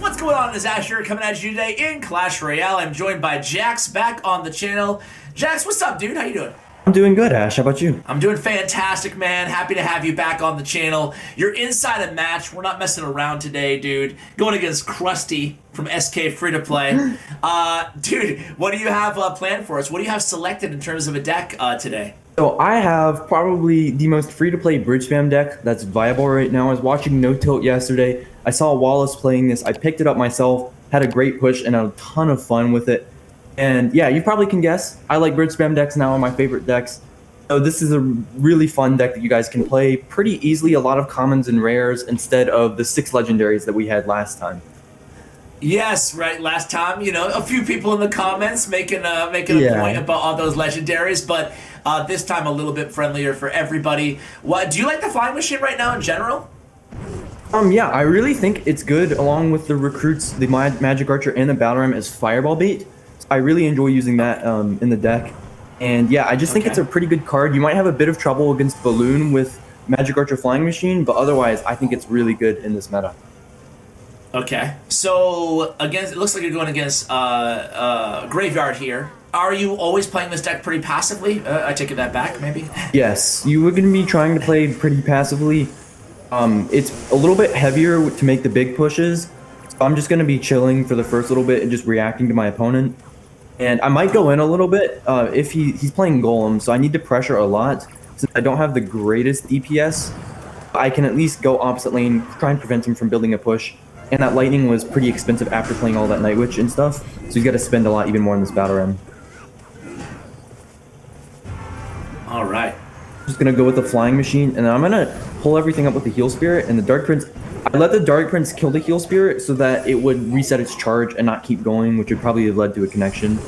what's going on? It's Asher coming at you today in Clash Royale. I'm joined by Jax back on the channel. Jax, what's up, dude? How you doing? I'm doing good, Ash. How about you? I'm doing fantastic, man. Happy to have you back on the channel. You're inside a match. We're not messing around today, dude. Going against Krusty from SK Free to Play. Dude, what do you have planned for us? What do you have selected in terms of a deck today? So I have probably the most free-to-play bridge spam deck that's viable right now. I was watching No Tilt yesterday. I saw Wallace playing this. I picked it up myself, had a great push, and a ton of fun with it. And yeah, you probably can guess, I like bridge spam decks now, my favorite decks. So this is a really fun deck that you guys can play pretty easily, a lot of commons and rares instead of the 6 legendaries that we had last time. Yes, right. Last time, you know, a few people in the comments making a point about all those legendaries, but this time a little bit friendlier for everybody. What do you like the flying machine right now in general? Yeah, I really think it's good along with the recruits, the Magic Archer and the Battle Ram as fireball bait. I really enjoy using that in the deck. And yeah, I just think it's a pretty good card. You might have a bit of trouble against Balloon with Magic Archer Flying Machine, but otherwise I think it's really good in this meta. Okay, so against, it looks like you're going against Graveyard here. Are you always playing this deck pretty passively? I take that back, maybe? Yes, you are going to be trying to play pretty passively. It's a little bit heavier to make the big pushes. So I'm just going to be chilling for the first little bit and just reacting to my opponent. And I might go in a little bit if he's playing Golem, so I need to pressure a lot. Since I don't have the greatest DPS, I can at least go opposite lane, try and prevent him from building a push. And that lightning was pretty expensive after playing all that Night Witch and stuff, so he's got to spend a lot even more in this battle ram. All right. Just gonna go with the flying machine, and then I'm gonna pull everything up with the heal spirit and the Dark Prince. I let the Dark Prince kill the heal spirit so that it would reset its charge and not keep going, which would probably have led to a connection.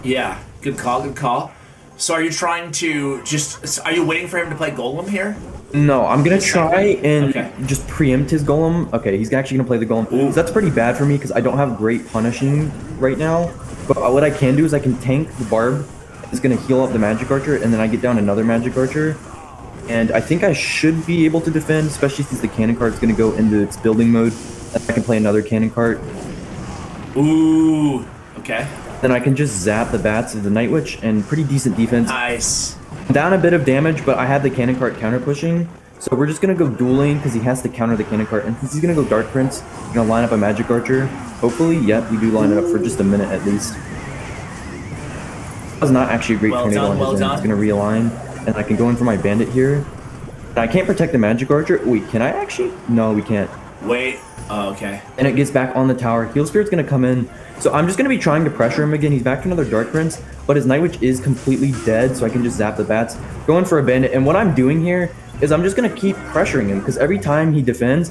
Yeah, good call, good call. So are you trying to are you waiting for him to play Golem here? No, I'm gonna try and just preempt his Golem. Okay, he's actually gonna play the Golem. So that's pretty bad for me because I don't have great punishing right now. But what I can do is I can tank the Barb. It's gonna heal up the Magic Archer, and then I get down another Magic Archer. And I think I should be able to defend, especially since the cannon card is gonna go into its building mode. And I can play another cannon card. Ooh, okay. Then I can just zap the bats of the Night Witch, and pretty decent defense. Nice. Down a bit of damage, but I have the cannon cart counter pushing. So we're just gonna go dueling because he has to counter the cannon cart. And since he's gonna go Dark Prince, we're gonna line up a Magic Archer. Hopefully, yep, we do line it up for just a minute at least. That was not actually a great tornado on his end. It's gonna realign, and I can go in for my bandit here. And I can't protect the Magic Archer. Wait, can I actually? No, we can't. Wait. Oh, okay. And it gets back on the tower. Heal Spirit's gonna come in. So I'm just gonna be trying to pressure him again. He's back to another Dark Prince, but his Night Witch is completely dead, so I can just zap the bats. Going for a bandit, and what I'm doing here is I'm just gonna keep pressuring him, because every time he defends,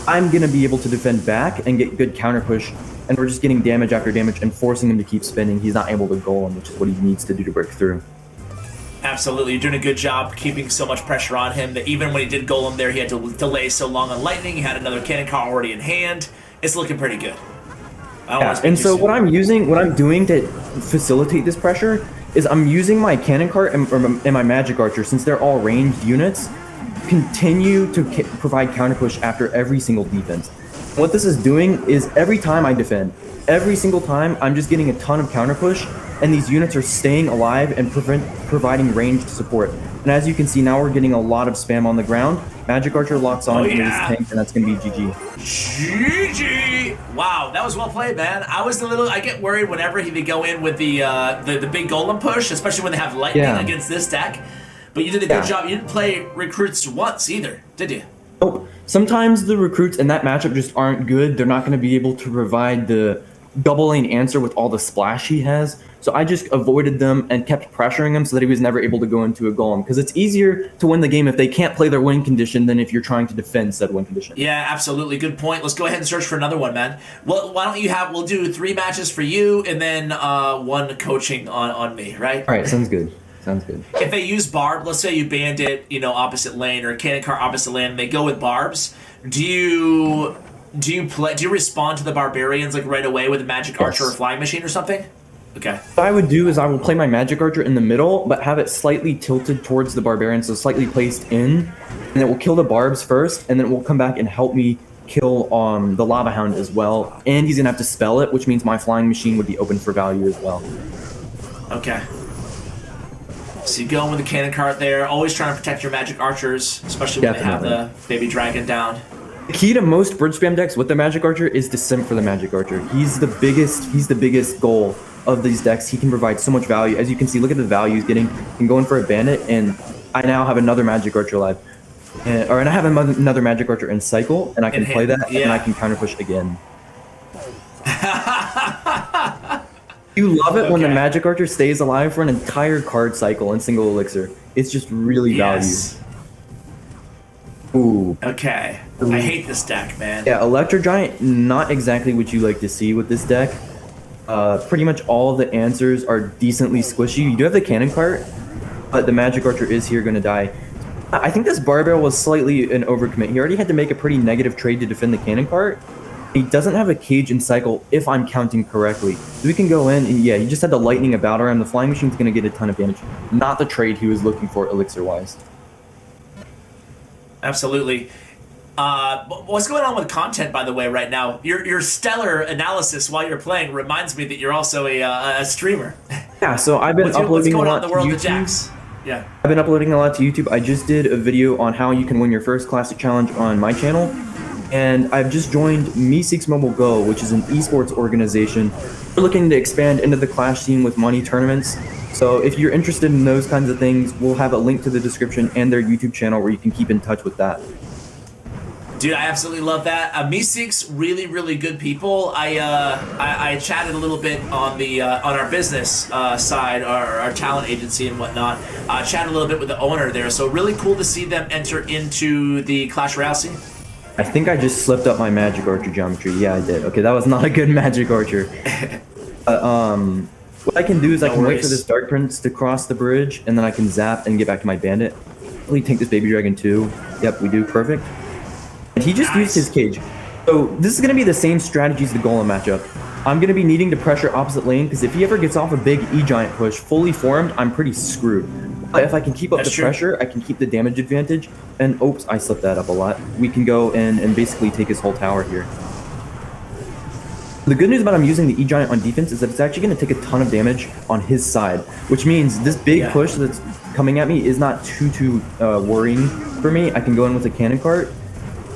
I'm gonna be able to defend back and get good counter push, and we're just getting damage after damage and forcing him to keep spinning. He's not able to golem, which is what he needs to do to break through. Absolutely, you're doing a good job keeping so much pressure on him that even when he did golem there, he had to delay so long on lightning. He had another cannon card already in hand. It's looking pretty good. And so what I'm doing to facilitate this pressure is I'm using my cannon cart and my Magic Archer, since they're all ranged units, continue to provide counter push after every single defense. And what this is doing is every time I defend, every single time I'm just getting a ton of counter push, and these units are staying alive and providing ranged support. And as you can see, now we're getting a lot of spam on the ground. Magic Archer locks on into his tank, and that's gonna be GG. GG! Wow, that was well played, man. I get worried whenever he would go in with the big golem push, especially when they have lightning against this deck. But you did a good job. You didn't play recruits once either, did you? Nope. Sometimes the recruits in that matchup just aren't good. They're not gonna be able to provide the double lane answer with all the splash he has. So I just avoided them and kept pressuring him so that he was never able to go into a golem. Because it's easier to win the game if they can't play their win condition than if you're trying to defend said win condition. Yeah, absolutely. Good point. Let's go ahead and search for another one, man. Well, why don't we'll do 3 matches for you and then 1 coaching on me, right? All right, sounds good. Sounds good. If they use Barb, let's say you bandit, opposite lane, or a cannon cart opposite lane, and they go with Barbs, do you respond to the barbarians like right away with a Magic Archer or Flying Machine or something? Okay. What I would do is I will play my Magic Archer in the middle, but have it slightly tilted towards the barbarian, so slightly placed in, and it will kill the barbs first, and then it will come back and help me kill the Lava Hound as well, and he's gonna have to spell it, which means my flying machine would be open for value as well. Okay. So you go in with the cannon cart there, always trying to protect your magic archers, especially when they have the baby dragon down. The key to most bridge spam decks with the magic archer is to simp for the magic archer. He's the biggest goal of these decks. He can provide so much value. As you can see, look at the value he's getting. He can go in for a bandit, and I now have another magic archer live. And I have another magic archer in cycle, and I can play that, and I can counter push again. You love it when the magic archer stays alive for an entire card cycle in single elixir. It's just really valued. Ooh. Okay. I hate this deck, man. Yeah, Electro Giant, not exactly what you like to see with this deck. Pretty much all of the answers are decently squishy. You do have the cannon cart, but the magic archer is here going to die. I think this barbell was slightly an overcommit. He already had to make a pretty negative trade to defend the cannon cart. He doesn't have a cage in cycle, if I'm counting correctly. So we can go in, and yeah, he just had the lightning about around. The flying machine's going to get a ton of damage. Not the trade he was looking for elixir-wise. Absolutely. What's going on with content, by the way, right now? Your stellar analysis while you're playing reminds me that you're also a streamer. Yeah, so I've been uploading a lot to YouTube. Jax? Yeah. I've been uploading a lot to YouTube. I just did a video on how you can win your first classic challenge on my channel. And I've just joined Me6 Mobile Go, which is an esports organization. We're looking to expand into the Clash scene with money tournaments. So if you're interested in those kinds of things, we'll have a link to the description and their YouTube channel where you can keep in touch with that. Dude, I absolutely love that. Me6, really, really good people. I chatted a little bit on the on our business side, our talent agency and whatnot. Chatted a little bit with the owner there. So really cool to see them enter into the Clash Royale scene. I think I just slipped up my magic archer geometry. Yeah, I did. Okay, that was not a good magic archer. What I can do is I can wait for this Dark Prince to cross the bridge, and then I can zap and get back to my bandit. We take this baby dragon too. Yep, we do. Perfect. And he just used his cage. So this is going to be the same strategy as the golem matchup. I'm going to be needing to pressure opposite lane, because if he ever gets off a big E-Giant push, fully formed, I'm pretty screwed. But if I can keep up the pressure, I can keep the damage advantage. And oops, I slipped that up a lot. We can go in and basically take his whole tower here. The good news about him using the E-Giant on defense is that it's actually going to take a ton of damage on his side, which means this big push that's coming at me is not too worrying for me. I can go in with a cannon cart,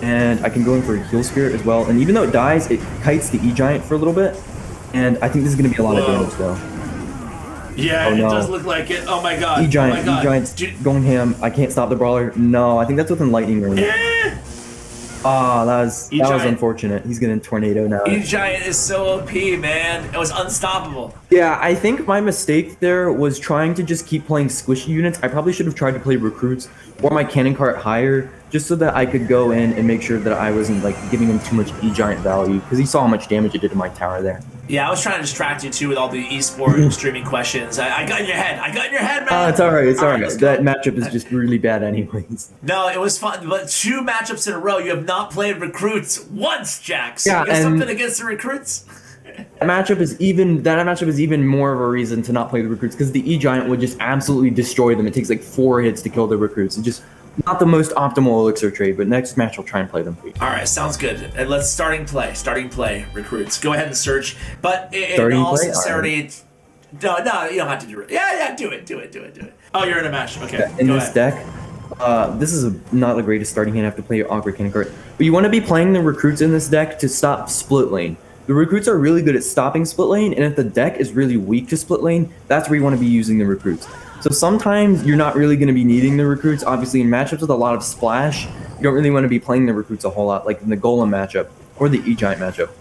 and I can go in for a heal spirit as well. And even though it dies, it kites the E-Giant for a little bit, and I think this is going to be a lot of damage though. Yeah, it does look like it. Oh my god. E-Giant, E-Giant's going ham. I can't stop the brawler. No, I think that's within lightning range. Ah, that was unfortunate. He's getting tornado now. E-Giant is so OP, man. It was unstoppable. Yeah, I think my mistake there was trying to just keep playing squishy units. I probably should have tried to play recruits or my cannon cart higher, just so that I could go in and make sure that I wasn't like giving him too much E-Giant value, because he saw how much damage it did to my tower there. Yeah, I was trying to distract you too with all the esport streaming questions. I got in your head. I got in your head, man. It's all right. It's all right. That matchup is just really bad anyways. No, it was fun, but 2 matchups in a row. You have not played recruits once, Jax. Yeah, you have something against the recruits? That matchup is even more of a reason to not play the recruits, because the E-Giant would just absolutely destroy them. It takes like 4 hits to kill the recruits. It's just not the most optimal elixir trade, but next match I'll try and play them for you. All right, sounds good. And let's starting play recruits. Go ahead and search. But in all sincerity, no, you don't have to do it. Yeah, do it. Oh, you're in a match. Okay. In this deck, this is not the greatest starting hand. I have to play your awkward cannon cart, but you want to be playing the recruits in this deck to stop split lane. The recruits are really good at stopping split lane, and if the deck is really weak to split lane, that's where you want to be using the recruits. So sometimes you're not really going to be needing the recruits. Obviously, in matchups with a lot of splash, you don't really want to be playing the recruits a whole lot, like in the golem matchup or the E-Giant matchup.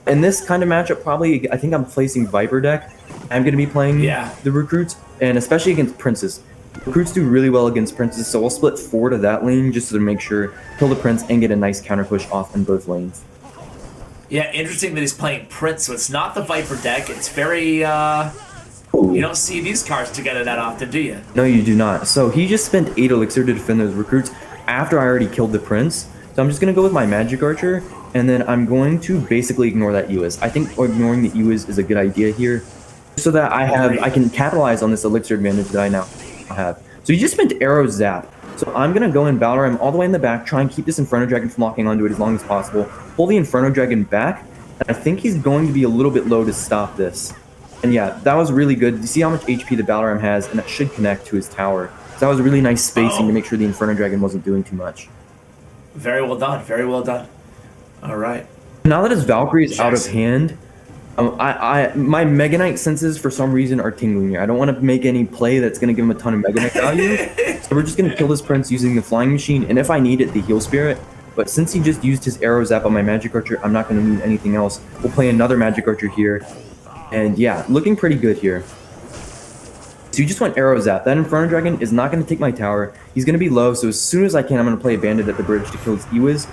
In this kind of matchup, probably, I think I'm placing Viper deck. I'm going to be playing the recruits, and especially against princes. Recruits do really well against princes, so I'll split 4 to that lane just to make sure kill the prince and get a nice counter push off in both lanes. Yeah, interesting that he's playing Prince, so it's not the Viper deck. It's very, you don't see these cards together that often, do you? No, you do not. So he just spent 8 elixir to defend those recruits after I already killed the Prince. So I'm just going to go with my Magic Archer, and then I'm going to basically ignore that EOS. I think ignoring the EOS is a good idea here, so that I can capitalize on this elixir advantage that I now have. So he just spent Arrow Zap. So I'm going to go in Battle Ram all the way in the back, try and keep this Inferno Dragon from locking onto it as long as possible. Pull the Inferno Dragon back, and I think he's going to be a little bit low to stop this. And yeah, that was really good. You see how much HP the Battle Ram has, and that should connect to his tower. So that was a really nice spacing to make sure the Inferno Dragon wasn't doing too much. Very well done. Very well done. All right. Now that his Valkyrie is out of hand, my Mega Knight senses for some reason are tingling here. I don't want to make any play that's going to give him a ton of Mega Knight value. So we're just going to kill this prince using the Flying Machine, and if I need it, the Heal Spirit. But since he just used his Arrow Zap on my Magic Archer, I'm not going to need anything else. We'll play another Magic Archer here. And yeah, looking pretty good here. So you just want Arrow Zap. That Inferno Dragon is not going to take my tower. He's going to be low, so as soon as I can, I'm going to play a Bandit at the bridge to kill his Ewiz.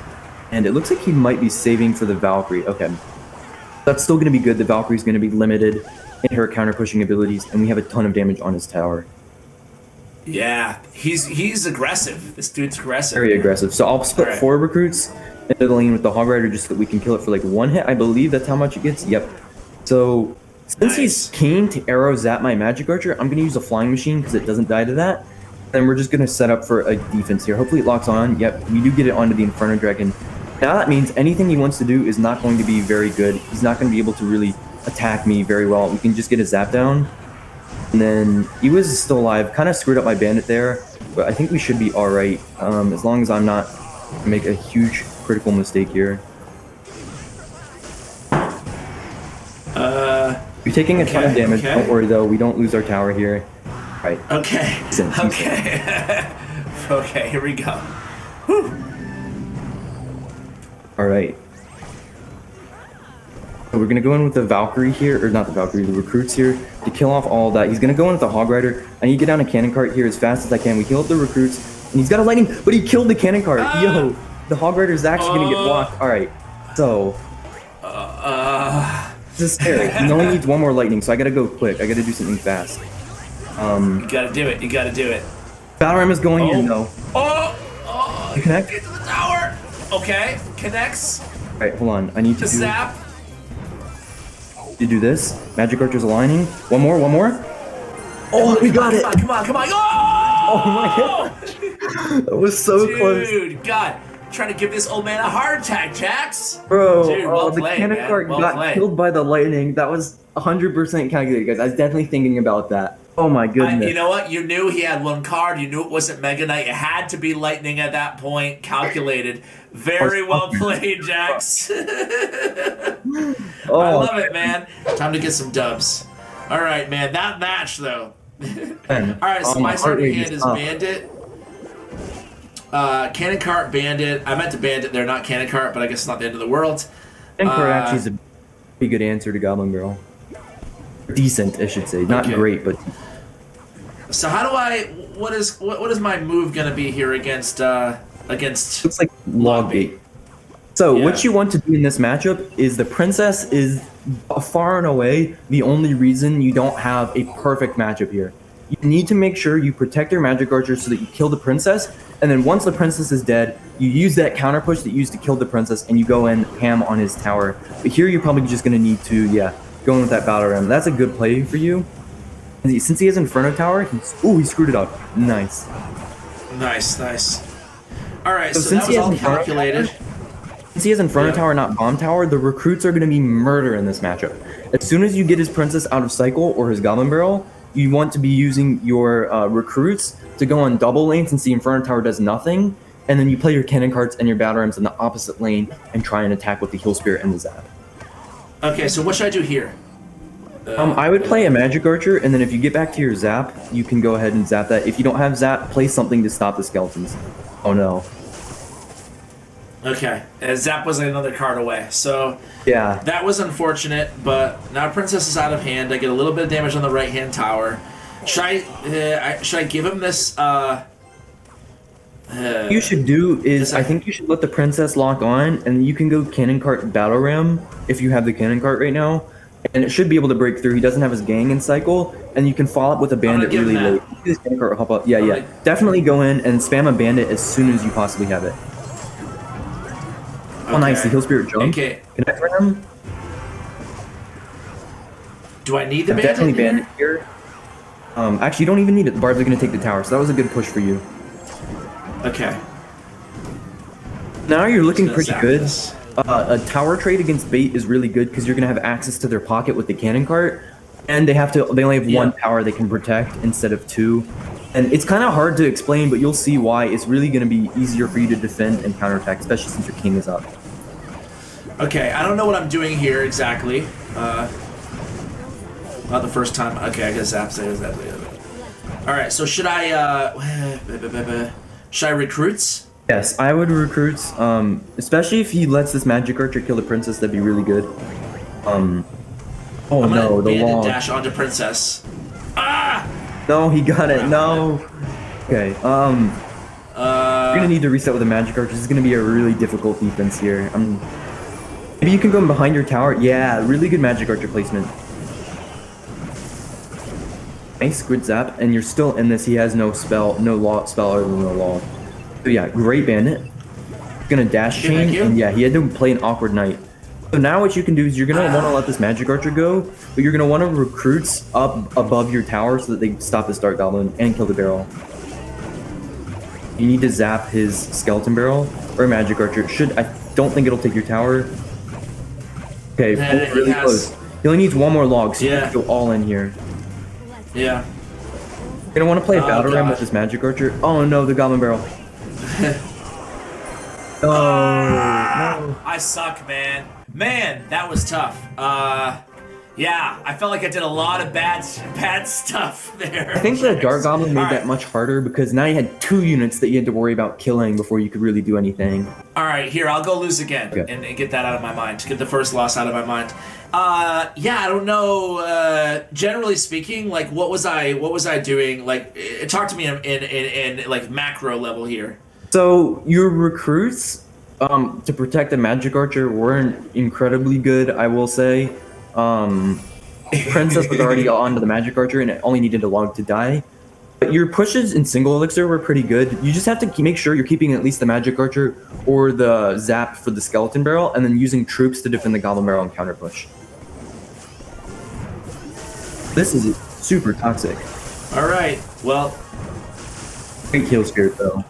And it looks like he might be saving for the Valkyrie. Okay. That's still going to be good. The Valkyrie's going to be limited in her counter-pushing abilities, and we have a ton of damage on his tower. Yeah, he's aggressive. This dude's aggressive. Very aggressive. So I'll split 4 recruits into the lane with the Hog Rider just so that we can kill it for like 1 hit. I believe that's how much it gets. Yep. So since he's keen to Arrow Zap my Magic Archer, I'm going to use a Flying Machine because it doesn't die to that. Then we're just going to set up for a defense here. Hopefully it locks on. Yep, we do get it onto the Inferno Dragon. Now that means anything he wants to do is not going to be very good. He's not going to be able to really attack me very well. We can just get a Zap down. And then Ewiz is still alive. Kind of screwed up my Bandit there, but I think we should be alright. As long as I'm not make a huge critical mistake here. You're taking a ton of damage. Okay. Don't worry though, we don't lose our tower here. Right. Okay. Okay. Okay, here we go. Whew. Alright. So we're going to go in with the Valkyrie here, or not the Valkyrie, the recruits here, to kill off all of that. He's going to go in with the Hog Rider. I need to get down a Cannon Cart here as fast as I can. We kill up the recruits, and he's got a lightning, but he killed the Cannon Cart. Yo, the Hog Rider is actually going to get blocked. Alright, so... this is scary. He only needs 1 more lightning, so I got to go quick. I got to do something fast. You got to do it. You got to do it. Battle Ram is going in, though. You connect? Get to the tower! Okay, connects. Alright, hold on. I need to zap. To do this. Magic Archer's aligning. 1 more, 1 more. Oh, we got it! Come on, come on. Oh my gosh! That was so close. Dude, God. Trying to give this old man a heart attack, Jax. Bro, dude, well the played, Cannon Cart got killed by the lightning. That was 100% calculated, guys. I was definitely thinking about that. Oh my goodness. You know what? You knew he had 1 card. You knew it wasn't Mega Knight. It had to be lightning at that point. Calculated. Very well played, Jax. I love it, man. Time to get some dubs. All right, man. That match, though. All right, so my starting hand is Bandit. Cannon Cart, Bandit. I meant to Bandit there, not Cannon Cart, but I guess it's not the end of the world. Cannon Cart actually is a pretty good answer to Goblin Girl. Decent, I should say. Not great, but... So how do I... What is my move gonna be here against looks like Log Gate. So what you want to do in this matchup is the Princess is far and away the only reason you don't have a perfect matchup here. You need to make sure you protect your Magic Archer so that you kill the Princess, and then once the Princess is dead, you use that counter push that you used to kill the Princess, and you go in ham on his tower. But here you're probably just gonna need to, go in with that Battle Ram. That's a good play for you. Since he has Inferno Tower, he screwed it up. Nice. Nice, nice. Alright, so that was all calculated. Since he has Inferno Tower, not Bomb Tower, the recruits are going to be murder in this matchup. As soon as you get his Princess out of cycle or his Goblin Barrel, you want to be using your recruits to go on double lane since the Inferno Tower does nothing, and then you play your Cannon Carts and your Battle Rams in the opposite lane and try and attack with the Heal Spirit and the Zap. Okay, so what should I do here? I would play a Magic Archer, and then if you get back to your Zap, you can go ahead and Zap that. If you don't have Zap, play something to stop the skeletons. Oh no. Okay, Zap was another card away, so yeah, that was unfortunate, but now Princess is out of hand. I get a little bit of damage on the right-hand tower. Should I give him this, what you should do is, I think you should let the Princess lock on, and you can go Cannon Cart Battle Ram if you have the Cannon Cart right now, and it should be able to break through. He doesn't have his gang in cycle, and you can follow up with a Bandit really late. His Cannon Cart will help out. Yeah. Definitely go in and spam a Bandit as soon as you possibly have it. Oh, nice. The Heal Spirit jump. Okay. Connect for him. Do I need the Bandit? Definitely Bandit here. Actually, you don't even need it. The Bards are going to take the tower, so that was a good push for you. Okay. Now you're looking pretty good. This. A tower trade against bait is really good because you're gonna have access to their pocket with the cannon cart, and they only have one tower they can protect instead of two. And it's kind of hard to explain, but you'll see why. It's really gonna be easier for you to defend and counterattack, especially since your king is up. Okay, I don't know what I'm doing here exactly. Not the first time. Okay, I guess exactly. All right, so should I recruits? Yes, I would recruit, especially if he lets this magic archer kill the princess, that'd be really good. Oh no, the wall. Dash onto princess. Ah! No, he got it, no! Okay, you're gonna need to reset with a magic archer. This is gonna be a really difficult defense here. Maybe you can go behind your tower. Yeah, really good magic archer placement. Nice, good zap, and you're still in this. He has no spell, no law spell other than the law. So yeah, great bandit. Gonna dash chain, and yeah, he had to play an awkward knight. So now what you can do is you're gonna want to let this magic archer go, but you're gonna want to recruits up above your tower so that they stop this dark goblin and kill the barrel. You need to zap his skeleton barrel or magic archer. I don't think it'll take your tower. Okay, really close. He only needs one more log, so you have to go all in here. Yeah. You're gonna want to play a battle ram with this magic archer. Oh no, the goblin barrel. No. I suck, man. Man, that was tough. Yeah, I felt like I did a lot of bad stuff there. I think the dark goblin made that much harder because now you had 2 units that you had to worry about killing before you could really do anything. All right, here, I'll go lose again and get that out of my mind. Get the first loss out of my mind. Yeah, I don't know. Generally speaking, like, what was I doing? Like, talk to me in like macro level here. So your recruits to protect the magic archer weren't incredibly good, I will say. Princess was already onto the magic archer and it only needed a log to die. But your pushes in single elixir were pretty good. You just have to make sure you're keeping at least the magic archer or the zap for the skeleton barrel, and then using troops to defend the goblin barrel and counter push. This is super toxic. All right, well. Great kill spirit though.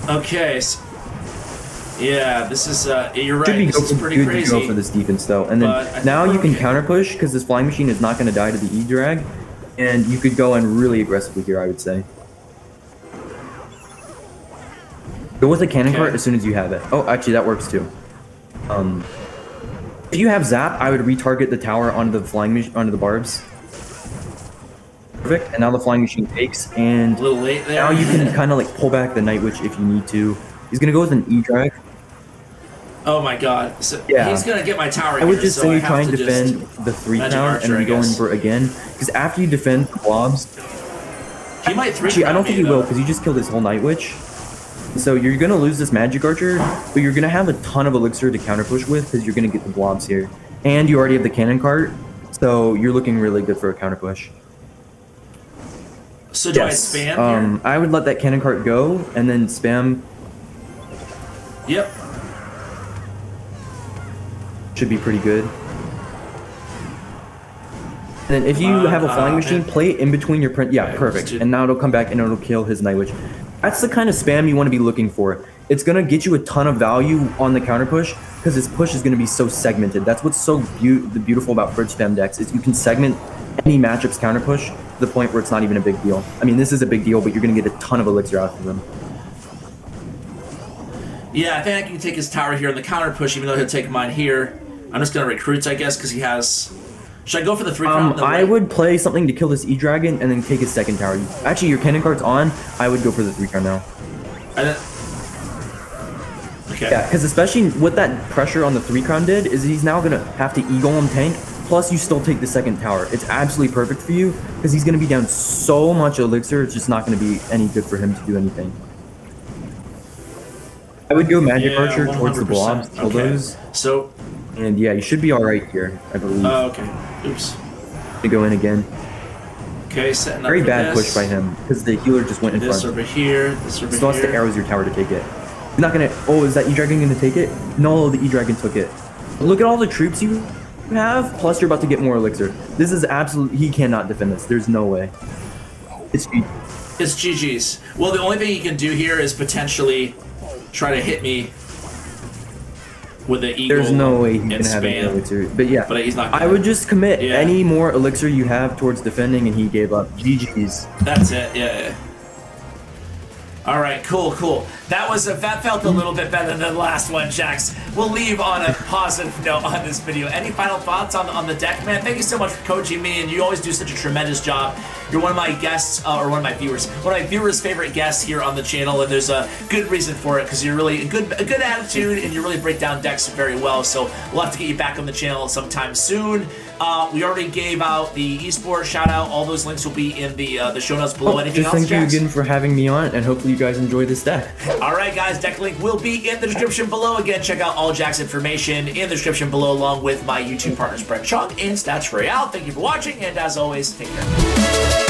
Okay. So, yeah, this is. You're right. This is pretty crazy. Good to go for this defense though, and then now you can counter push because this flying machine is not going to die to the E drag, and you could go in really aggressively here. I would say. Go with a cannon cart as soon as you have it. Oh, actually, that works too. If you have zap, I would retarget the tower onto the flying machine, onto the barbs. Perfect. And now the flying machine takes, and a little late there. Now you can kind of like pull back the Night Witch if you need to. He's gonna go with an E drag. Oh my god. So he's gonna get my tower. I would just say try and defend the 3 count and then go in for it again. Because after you defend the blobs, he might 3 actually, I don't think he will because you just killed his whole Night Witch. So you're gonna lose this magic archer, but you're gonna have a ton of elixir to counter push with because you're gonna get the blobs here, and you already have the cannon cart, so you're looking really good for a counter push. So do I spam here? I would let that cannon cart go and then spam. Yep. Should be pretty good. And then if you have a flying machine, play it in between your print. Yeah, perfect. And now it'll come back and it'll kill his Night Witch. That's the kind of spam you want to be looking for. It's going to get you a ton of value on the counter push because this push is going to be so segmented. That's what's so beautiful about bridge spam decks is you can segment any matchup's counter push to the point where it's not even a big deal. I mean, this is a big deal, but you're going to get a ton of elixir out of them. Yeah, I think I can take his tower here on the counter push, even though he'll take mine here. I'm just going to recruit, I guess, because he has... Should I go for the 3 crown? I would play something to kill this E-Dragon and then take his second tower. Actually, your cannon card's on. I would go for the 3 crown now. Okay. Yeah, because especially what that pressure on the 3 crown did is he's now going to have to E-Golem tank, plus you still take the second tower. It's absolutely perfect for you because he's going to be down so much elixir, it's just not going to be any good for him to do anything. I would go Magic Archer towards the blobs, kill those. So... And yeah, you should be alright here, I believe. Oh, okay. Oops. To go in again. Okay, setting up Very bad push by him, because the healer just went in front. This over here, this over here. Still has to arrows your tower to take it. He's not gonna... Oh, is that E-Dragon gonna take it? No, the E-Dragon took it. Look at all the troops you have, plus you're about to get more elixir. This is absolute... He cannot defend this. There's no way. It's... It's GG's. Well, the only thing he can do here is potentially try to hit me with an eagle. There's no way he can spam. have an elixir. But yeah, But he's not gonna. I would just commit any more elixir you have towards defending, and he gave up. GG's. That's it. Yeah. All right, cool. That felt a little bit better than the last one, Jax. We'll leave on a positive note on this video. Any final thoughts on the deck, man? Thank you so much for coaching me, and you always do such a tremendous job. You're one of my guests, or one of my viewers' favorite guests here on the channel, and there's a good reason for it because you're really a good attitude, and you really break down decks very well. So we'll have to get you back on the channel sometime soon. We already gave out the esports shout out. All those links will be in the show notes below. Anything else, thank Jax? you again for having me on, and hopefully you guys enjoy this deck. All right, guys, deck link will be in the description below. Again, check out all Jack's information in the description below, along with my YouTube partners, Bren Chong and Clash Royale. Thank you for watching, and as always, take care.